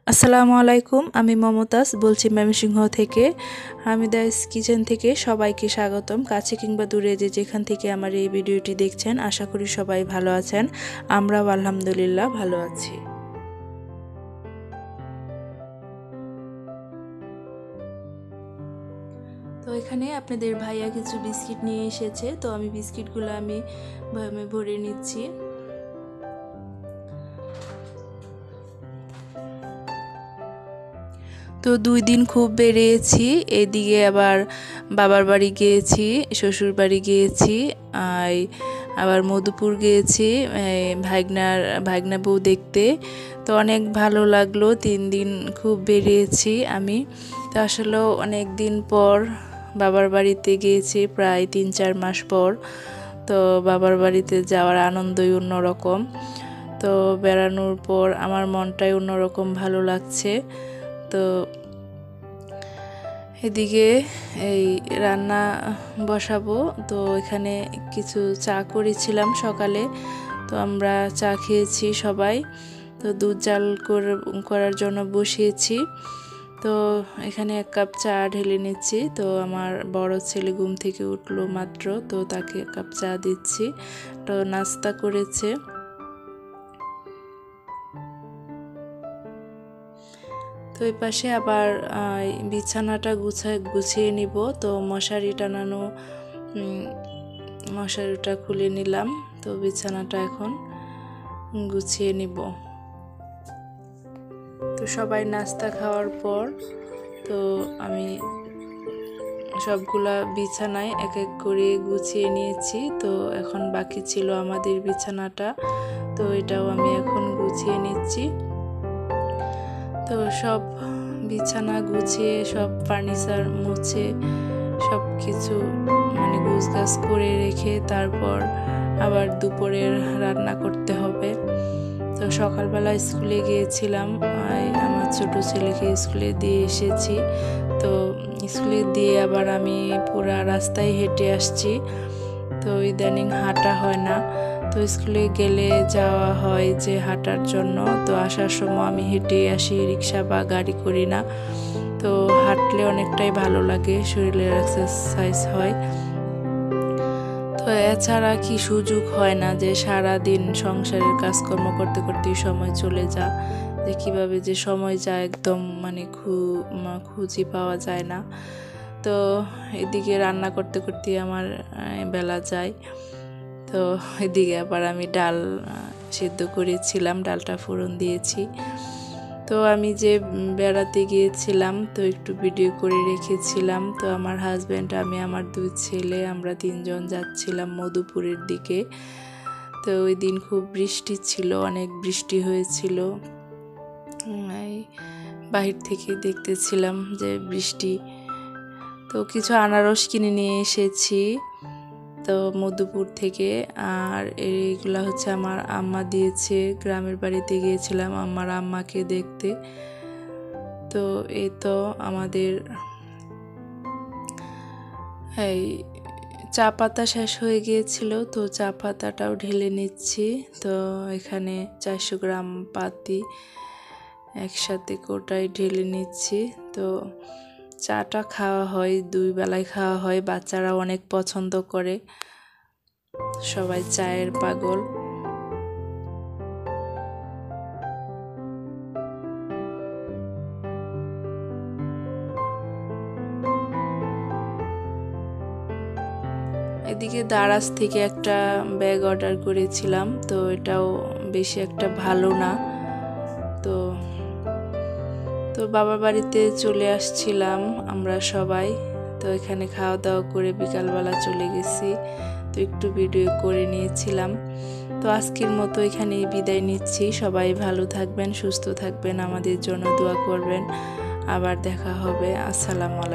আসসালামু আলাইকুম, আমি মমতাজ বলছি ময়মনসিংহ থেকে। হামিদাস কিচেন থেকে সবাইকে স্বাগতম। কাছে কিংবা দূরে যেখান থেকে আমার এই ভিডিওটি দেখছেন, আশা করি সবাই ভালো আছেন। আমরাও আলহামদুলিল্লাহ ভালো আছি। তো এখানে আপনাদের ভাইয়া কিছু বিস্কিট নিয়ে এসেছে, তো আমি বিস্কিটগুলো আমি ভরে নিচ্ছি। তো 2 দিন খুব বেরিয়েছি, এদিকে আবার বাবার বাড়ি গিয়েছি, শ্বশুর বাড়ি গিয়েছি, আবার মধুপুর গিয়েছি ভাগনা বউ দেখতে। তো অনেক ভালো লাগলো, 3 দিন খুব বেরিয়েছি আমি। তো আসলেও অনেক দিন পর বাবার বাড়িতে গিয়েছি, প্রায় 3-4 মাস পর। তো বাবার বাড়িতে যাওয়ার আনন্দই অন্যরকম। তো বেড়ানোর পর আমার মনটাই অন্যরকম ভালো লাগছে। তো এদিকে এই রান্না বসাবো, তো এখানে কিছু চা করেছিলাম সকালে, তো আমরা চা খেয়েছি সবাই। তো দুধ জাল করার জন্য বসিয়েছি। তো এখানে 1 কাপ চা ঢেলে নিচ্ছি। তো আমার বড় ছেলে ঘুম থেকে উঠলো মাত্র, তো তাকে 1 কাপ চা দিচ্ছি। তো নাস্তা করেছে। তো এই পাশে আবার বিছানাটা গুছিয়ে নিব। তো মশারিটা খুলে নিলাম। তো বিছানাটা এখন গুছিয়ে নিব। তো সবাই নাস্তা খাওয়ার পর তো আমি সবগুলা বিছানায় এক এক করে গুছিয়ে নিয়েছি। তো এখন বাকি ছিল আমাদের বিছানাটা, তো এটাও আমি এখন গুছিয়ে নিচ্ছি। তো সব বিছানা গুছিয়ে সব ফার্নিচার মুছে সব কিছু গুছগাছ করে রেখে তারপর আবার দুপুরের রান্না করতে হবে। তো সকালবেলা স্কুলে গিয়েছিলাম, আমার ছোট ছেলেকে স্কুলে দিয়ে এসেছি। তো স্কুলে দিয়ে আবার আমি পুরা রাস্তায় হেঁটে আসছি। তো ইদানিং হাঁটা হয় না, তো স্কুলে গেলে যাওয়া হয় যে হাঁটার জন্য। তো আসার সময় আমি হেঁটে আসি, রিক্সা বা গাড়ি করি না। তো হাঁটলে অনেকটাই ভালো লাগে, শরীরের এক্সারসাইজ হয়। তো এছাড়া কি সুযোগ হয় না যে সারা দিন সংসারের কাজকর্ম করতে করতেই সময় চলে যায়, যে কিভাবে যে সময় যায় একদম খুঁজে পাওয়া যায় না। তো এদিকে রান্না করতে করতে আমার বেলা যায়। তো এদিকে আবার আমি ডাল সিদ্ধ করেছিলাম, ডালটা ফোড়ন দিয়েছি। তো আমি যে বেড়াতে গিয়েছিলাম, তো একটু ভিডিও করে রেখেছিলাম। তো আমার হাজব্যান্ড, আমি, আমার 2 ছেলে, আমরা 3 জন যাচ্ছিলাম মধুপুরের দিকে। তো ওই দিন খুব বৃষ্টি ছিল, অনেক বৃষ্টি হয়েছিল। বাহির থেকে দেখতেছিলাম যে বৃষ্টি। তো কিছু আনারস কিনে নিয়ে এসেছি তো মধুপুর থেকে। আর এইগুলা হচ্ছে আমার আম্মা দিয়েছে, গ্রামের বাড়িতে গিয়েছিলাম আমার আম্মাকে দেখতে। তো এই তো আমাদের এই চা পাতা শেষ হয়ে গিয়েছিল, তো চা পাতাটাও ঢেলে নিচ্ছি। তো এখানে 400 গ্রাম পাতি একসাথে কোটায় ঢেলে নিচ্ছি। তো চাটা খাওয়া হয়, 2 বেলায় খাওয়া হয়, বাচ্চারা অনেক পছন্দ করে, সবাই চায়ের পাগল। এদিকে দারাজ থেকে একটা ব্যাগ অর্ডার করেছিলাম, তো এটাও বেশি একটা ভালো না। তো বাবার বাড়িতে চলে আসছিলাম আমরা সবাই। তো এখানে খাওয়া দাওয়া করে বিকালবেলা চলে গেছি, তো একটু ভিডিও করে নিয়েছিলাম। তো আজকের মতো এখানেই বিদায় নিচ্ছি। সবাই ভালো থাকবেন, সুস্থ থাকবেন, আমাদের জন্য দোয়া করবেন। আবার দেখা হবে। আসসালামু আলাইকুম।